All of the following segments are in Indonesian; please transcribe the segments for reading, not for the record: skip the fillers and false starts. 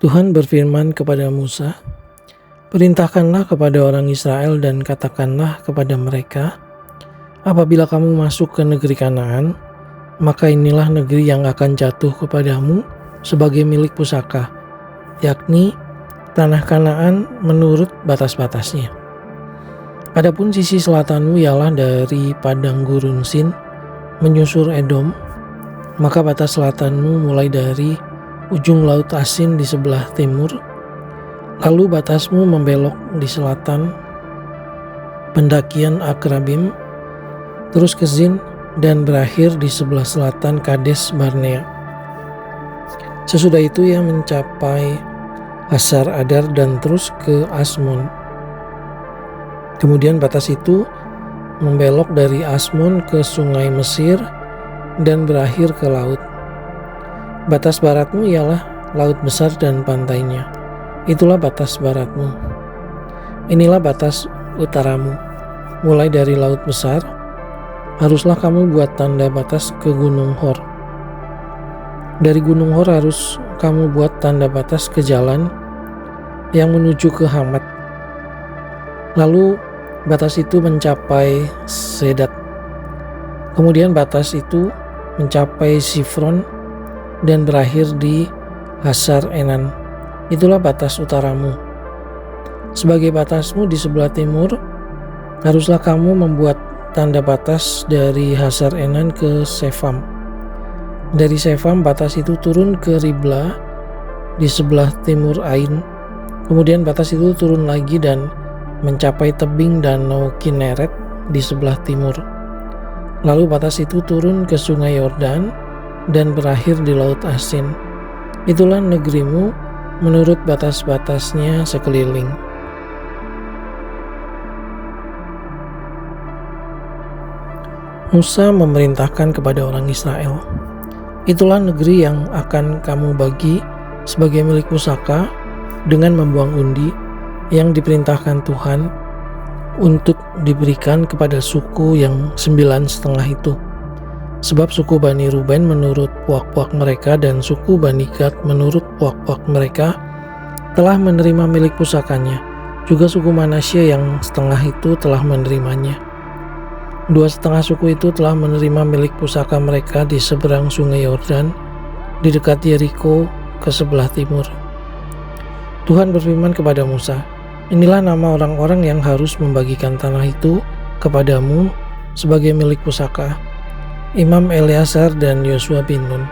Tuhan berfirman kepada Musa, "Perintahkanlah kepada orang Israel dan katakanlah kepada mereka, apabila kamu masuk ke negeri Kanaan, maka inilah negeri yang akan jatuh kepadamu sebagai milik pusaka, yakni tanah Kanaan menurut batas-batasnya. Adapun sisi selatanmu ialah dari padang gurun Sin menyusur Edom, maka batas selatanmu mulai dari ujung laut Asin di sebelah timur, lalu batasmu membelok di selatan pendakian Akrabim, terus ke Zin dan berakhir di sebelah selatan Kades Barnea. Sesudah itu ia mencapai Hasar Adar dan terus ke Asmon. Kemudian batas itu membelok dari Asmon ke sungai Mesir dan berakhir ke laut. Batas baratmu ialah laut besar dan pantainya. Itulah batas baratmu. Inilah batas utaramu. Mulai dari laut besar, haruslah kamu buat tanda batas ke Gunung Hor. Dari Gunung Hor harus kamu buat tanda batas ke jalan yang menuju ke Hamat. Lalu batas itu mencapai Sedat. Kemudian batas itu mencapai Sifron dan berakhir di Hasar Enan. Itulah batas utaramu. Sebagai batasmu di sebelah timur, haruslah kamu membuat tanda batas dari Hasar Enan ke Sefam. Dari Sefam batas itu turun ke Ribla di sebelah timur Ain. Kemudian batas itu turun lagi dan mencapai tebing danau Kineret di sebelah timur. Lalu batas itu turun ke sungai Yordan dan berakhir di laut Asin. Itulah negerimu menurut batas-batasnya sekeliling. Musa memerintahkan kepada orang Israel, "Itulah negeri yang akan kamu bagi sebagai milik pusaka dengan membuang undi yang diperintahkan Tuhan untuk diberikan kepada suku yang 9,5 itu. Sebab suku Bani Ruben menurut puak-puak mereka dan suku Bani Gad menurut puak-puak mereka telah menerima milik pusakanya. Juga suku Manasye yang setengah itu telah menerimanya. 2,5 suku itu telah menerima milik pusaka mereka di seberang sungai Yordan, di dekat Yeriko ke sebelah timur." Tuhan berfirman kepada Musa, "Inilah nama orang-orang yang harus membagikan tanah itu kepadamu sebagai milik pusaka: Imam Eleazar dan Yosua bin Nun.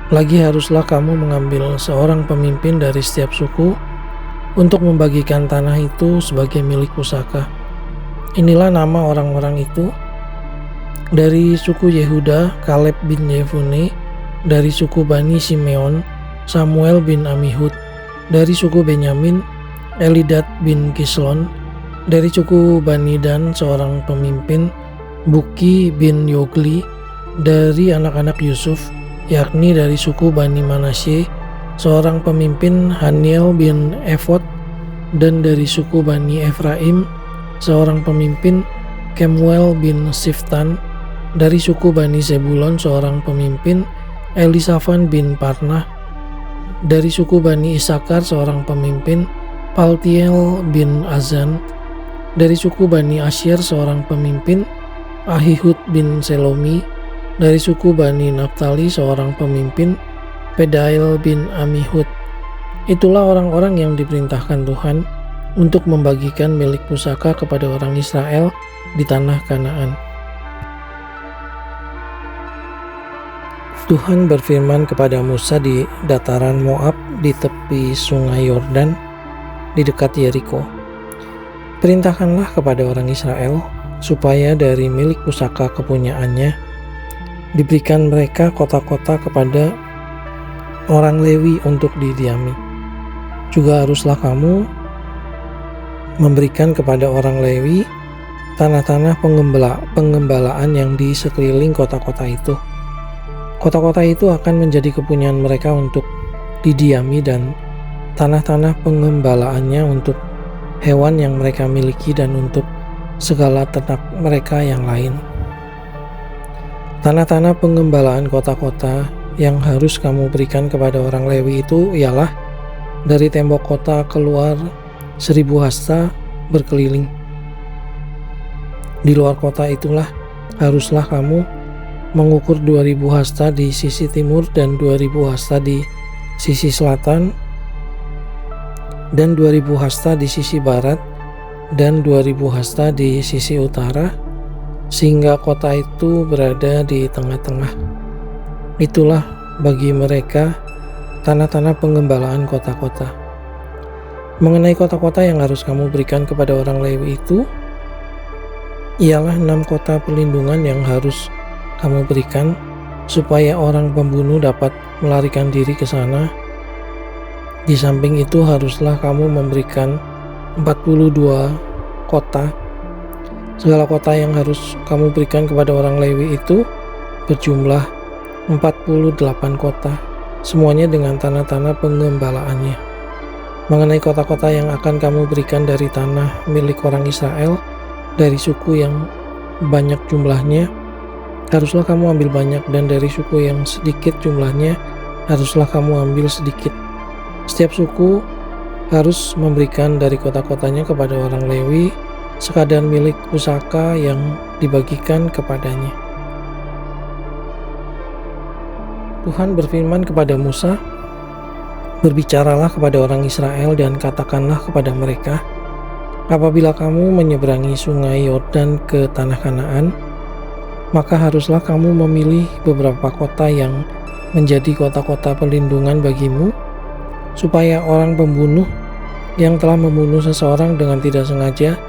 Lagi haruslah kamu mengambil seorang pemimpin dari setiap suku untuk membagikan tanah itu sebagai milik pusaka. Inilah nama orang-orang itu: dari suku Yehuda, Kaleb bin Yefune; dari suku Bani Simeon, Samuel bin Amihud; dari suku Benyamin, Elidad bin Kislon; dari suku Bani Dan seorang pemimpin, Buki bin Yogli; dari anak-anak Yusuf, yakni dari suku Bani Manasye, seorang pemimpin, Haniel bin Efod; dan dari suku Bani Efraim, seorang pemimpin, Kemuel bin Siftan; dari suku Bani Zebulon, seorang pemimpin, Elisafan bin Parnah; dari suku Bani Isakar, seorang pemimpin, Paltiel bin Azan; dari suku Bani Asyir, seorang pemimpin, Ahihud bin Selomi; dari suku Bani Naftali, seorang pemimpin, Pedail bin Amihud. Itulah orang-orang yang diperintahkan Tuhan untuk membagikan milik pusaka kepada orang Israel di tanah Kanaan." Tuhan berfirman kepada Musa di dataran Moab di tepi sungai Yordan di dekat Yeriko, "Perintahkanlah kepada orang Israel supaya dari milik pusaka kepunyaannya diberikan mereka kota-kota kepada orang Lewi untuk didiami. Juga haruslah kamu memberikan kepada orang Lewi tanah-tanah pengembalaan yang di sekeliling kota-kota itu. Kota-kota itu akan menjadi kepunyaan mereka untuk didiami dan tanah-tanah pengembalaannya untuk hewan yang mereka miliki dan untuk segala ternak mereka yang lain. Tanah-tanah pengembalaan kota-kota yang harus kamu berikan kepada orang Lewi itu ialah Dari tembok kota keluar 1.000 hasta berkeliling. Di luar kota itulah haruslah kamu mengukur 2.000 hasta di sisi timur dan 2.000 hasta di sisi selatan dan 2.000 hasta di sisi barat dan 2.000 hasta di sisi utara, sehingga kota itu berada di tengah-tengah. Itulah bagi mereka tanah-tanah penggembalaan kota-kota. Mengenai kota-kota yang harus kamu berikan kepada orang Lewi itu, ialah 6 kota perlindungan yang harus kamu berikan supaya orang pembunuh dapat melarikan diri ke sana. Di samping itu haruslah kamu memberikan 42 kota. Segala kota yang harus kamu berikan kepada orang Lewi itu berjumlah 48 kota, semuanya dengan tanah-tanah pengembalaannya. Mengenai kota-kota yang akan kamu berikan dari tanah milik orang Israel, dari suku yang banyak jumlahnya, haruslah kamu ambil banyak, dan dari suku yang sedikit jumlahnya, haruslah kamu ambil sedikit. Setiap suku harus memberikan dari kota-kotanya kepada orang Lewi sekadar milik pusaka yang dibagikan kepadanya. Tuhan berfirman kepada Musa, "Berbicaralah kepada orang Israel dan katakanlah kepada mereka, apabila kamu menyeberangi sungai Yordan ke tanah Kanaan, maka haruslah kamu memilih beberapa kota yang menjadi kota-kota perlindungan bagimu, supaya orang pembunuh yang telah membunuh seseorang dengan tidak sengaja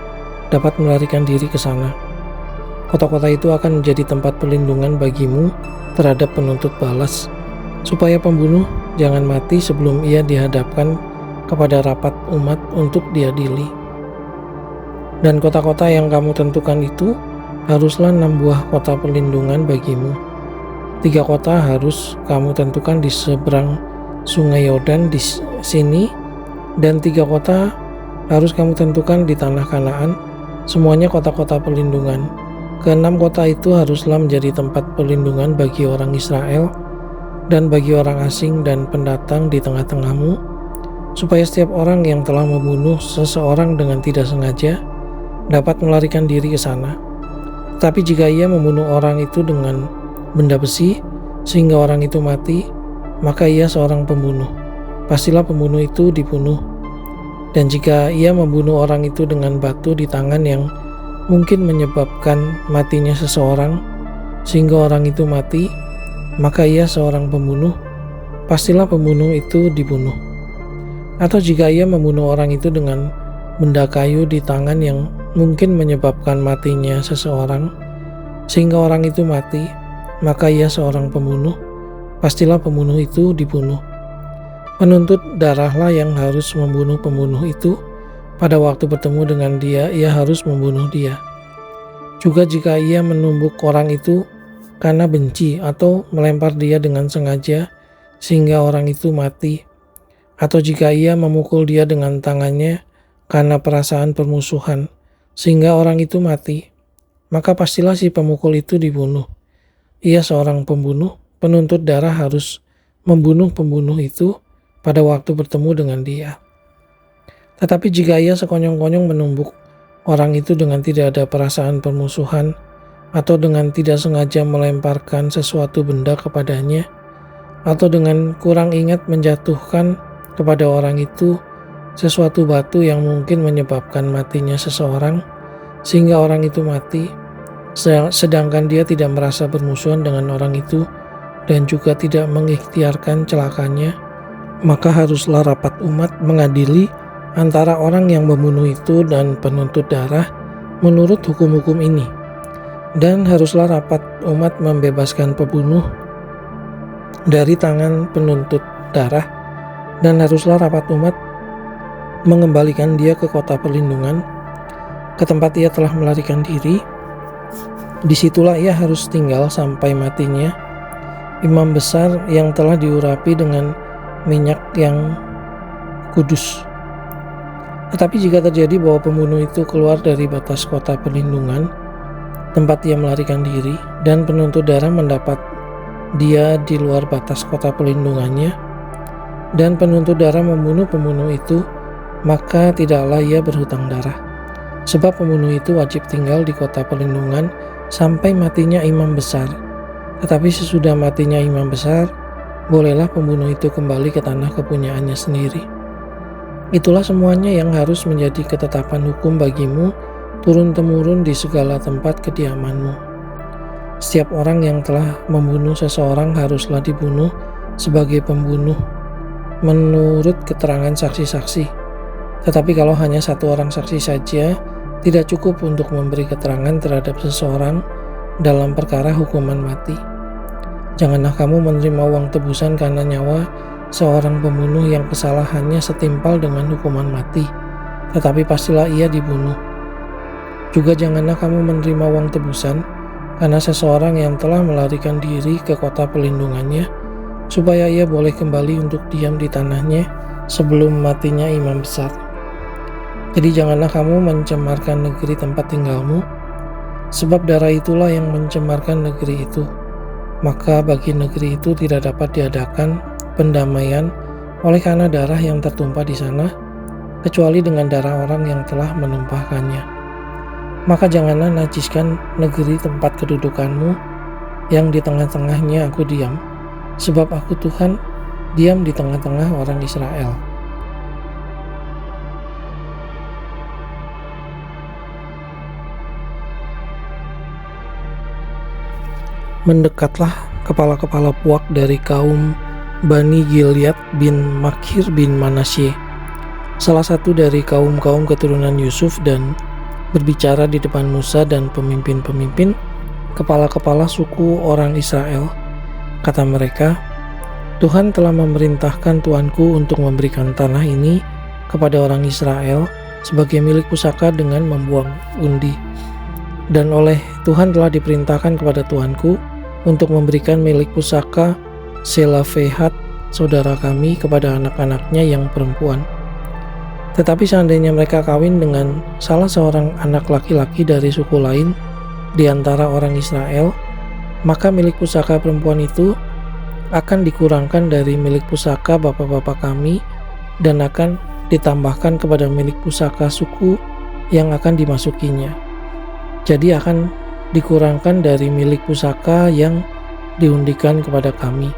dapat melarikan diri ke sana. Kota-kota itu akan menjadi tempat perlindungan bagimu terhadap penuntut balas, supaya pembunuh jangan mati sebelum ia dihadapkan kepada rapat umat untuk diadili. Dan kota-kota yang kamu tentukan itu haruslah 6 buah kota perlindungan bagimu. 3 kota harus kamu tentukan di seberang Sungai Yordan di sini, dan 3 kota harus kamu tentukan di tanah Kanaan, semuanya kota-kota perlindungan. Ke-6 kota itu haruslah menjadi tempat perlindungan bagi orang Israel dan bagi orang asing dan pendatang di tengah-tengahmu, supaya setiap orang yang telah membunuh seseorang dengan tidak sengaja dapat melarikan diri ke sana. Tapi jika ia membunuh orang itu dengan benda besi sehingga orang itu mati, maka ia seorang pembunuh. Pastilah pembunuh itu dibunuh. Dan jika ia membunuh orang itu dengan batu di tangan yang mungkin menyebabkan matinya seseorang, sehingga orang itu mati, maka ia seorang pembunuh. Pastilah pembunuh itu dibunuh. Atau jika ia membunuh orang itu dengan benda kayu di tangan yang mungkin menyebabkan matinya seseorang, sehingga orang itu mati, maka ia seorang pembunuh. Pastilah pembunuh itu dibunuh. Penuntut darahlah yang harus membunuh pembunuh itu. Pada waktu bertemu dengan dia, ia harus membunuh dia. Juga jika ia menumbuk orang itu karena benci atau melempar dia dengan sengaja sehingga orang itu mati, atau jika ia memukul dia dengan tangannya karena perasaan permusuhan sehingga orang itu mati, maka pastilah si pemukul itu dibunuh. Ia seorang pembunuh. Penuntut darah harus membunuh pembunuh itu pada waktu bertemu dengan dia. Tetapi jika ia sekonyong-konyong menumbuk orang itu dengan tidak ada perasaan permusuhan, atau dengan tidak sengaja melemparkan sesuatu benda kepadanya, atau dengan kurang ingat menjatuhkan kepada orang itu sesuatu batu yang mungkin menyebabkan matinya seseorang, sehingga orang itu mati, sedangkan dia tidak merasa bermusuhan dengan orang itu, dan juga tidak mengikhtiarkan celakanya, maka haruslah rapat umat mengadili antara orang yang membunuh itu dan penuntut darah menurut hukum-hukum ini. Dan haruslah rapat umat membebaskan pembunuh dari tangan penuntut darah, dan haruslah rapat umat mengembalikan dia ke kota perlindungan, ke tempat ia telah melarikan diri. Disitulah ia harus tinggal sampai matinya imam besar yang telah diurapi dengan minyak yang kudus. Tetapi jika terjadi bahwa pembunuh itu keluar dari batas kota perlindungan, tempat ia melarikan diri, dan penuntut darah mendapat dia di luar batas kota perlindungannya, dan penuntut darah membunuh pembunuh itu, maka tidaklah ia berhutang darah. Sebab pembunuh itu wajib tinggal di kota perlindungan sampai matinya imam besar. Tetapi sesudah matinya imam besar, bolehlah pembunuh itu kembali ke tanah kepunyaannya sendiri. Itulah semuanya yang harus menjadi ketetapan hukum bagimu turun-temurun di segala tempat kediamanmu. Setiap orang yang telah membunuh seseorang haruslah dibunuh sebagai pembunuh menurut keterangan saksi-saksi. Tetapi kalau hanya satu orang saksi saja, tidak cukup untuk memberi keterangan terhadap seseorang dalam perkara hukuman mati. Janganlah kamu menerima uang tebusan karena nyawa seorang pembunuh yang kesalahannya setimpal dengan hukuman mati, tetapi pastilah ia dibunuh. Juga janganlah kamu menerima uang tebusan karena seseorang yang telah melarikan diri ke kota perlindungannya, supaya ia boleh kembali untuk diam di tanahnya sebelum matinya imam besar. Jadi janganlah kamu mencemarkan negeri tempat tinggalmu, sebab darah itulah yang mencemarkan negeri itu. Maka bagi negeri itu tidak dapat diadakan pendamaian oleh karena darah yang tertumpah di sana, kecuali dengan darah orang yang telah menumpahkannya. Maka janganlah najiskan negeri tempat kedudukanmu yang di tengah-tengahnya aku diam, sebab aku Tuhan diam di tengah-tengah orang Israel. Mendekatlah kepala-kepala puak dari kaum Bani Gilead bin Makir bin Manasye, salah satu dari kaum-kaum keturunan Yusuf, dan berbicara di depan Musa dan pemimpin-pemimpin, kepala-kepala suku orang Israel. Kata mereka, Tuhan telah memerintahkan tuanku untuk memberikan tanah ini kepada orang Israel sebagai milik pusaka dengan membuang undi. Dan oleh Tuhan telah diperintahkan kepada tuanku untuk memberikan milik pusaka Selafehat saudara kami kepada anak-anaknya yang perempuan. Tetapi seandainya mereka kawin dengan salah seorang anak laki-laki dari suku lain di antara orang Israel, maka milik pusaka perempuan itu akan dikurangkan dari milik pusaka bapak-bapak kami dan akan ditambahkan kepada milik pusaka suku yang akan dimasukinya. Jadi akan dikurangkan dari milik pusaka yang diundikan kepada kami.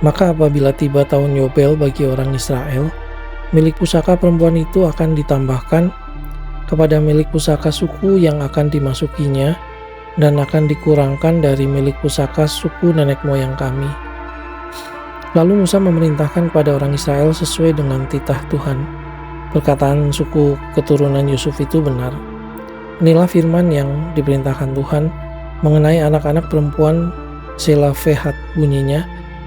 Maka apabila tiba tahun Yobel bagi orang Israel, milik pusaka perempuan itu akan ditambahkan kepada milik pusaka suku yang akan dimasukinya dan akan dikurangkan dari milik pusaka suku nenek moyang kami. Lalu Musa memerintahkan kepada orang Israel sesuai dengan titah Tuhan. Perkataan suku keturunan Yusuf itu benar. Inilah firman yang diperintahkan Tuhan mengenai anak-anak perempuan Selafehat, bunyinya,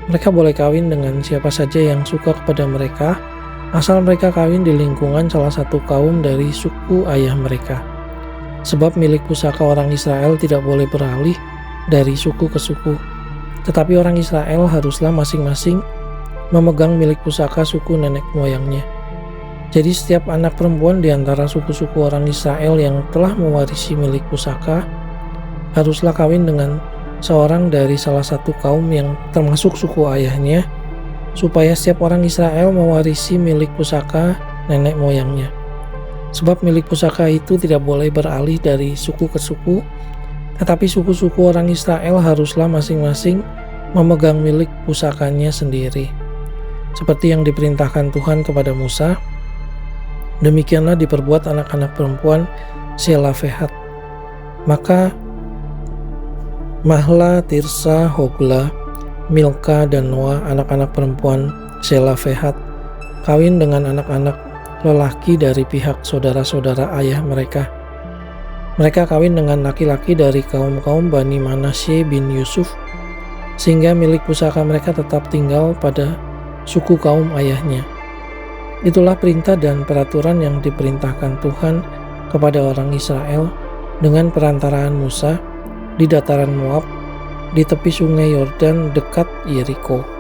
mereka boleh kawin dengan siapa saja yang suka kepada mereka, asal mereka kawin di lingkungan salah satu kaum dari suku ayah mereka. Sebab milik pusaka orang Israel tidak boleh beralih dari suku ke suku, tetapi orang Israel haruslah masing-masing memegang milik pusaka suku nenek moyangnya. Jadi setiap anak perempuan di antara suku-suku orang Israel yang telah mewarisi milik pusaka haruslah kawin dengan seorang dari salah satu kaum yang termasuk suku ayahnya, supaya setiap orang Israel mewarisi milik pusaka nenek moyangnya. Sebab milik pusaka itu tidak boleh beralih dari suku ke suku, tetapi suku-suku orang Israel haruslah masing-masing memegang milik pusakanya sendiri. Seperti yang diperintahkan Tuhan kepada Musa, demikianlah diperbuat anak-anak perempuan Selafehat. Maka Mahla, Tirsa, Hogla, Milka, dan Noah, anak-anak perempuan Selafehat, kawin dengan anak-anak lelaki dari pihak saudara-saudara ayah mereka. Mereka kawin dengan laki-laki dari kaum-kaum Bani Manasye bin Yusuf, sehingga milik pusaka mereka tetap tinggal pada suku kaum ayahnya. Itulah perintah dan peraturan yang diperintahkan Tuhan kepada orang Israel dengan perantaraan Musa di dataran Moab, di tepi sungai Yordan dekat Yeriko.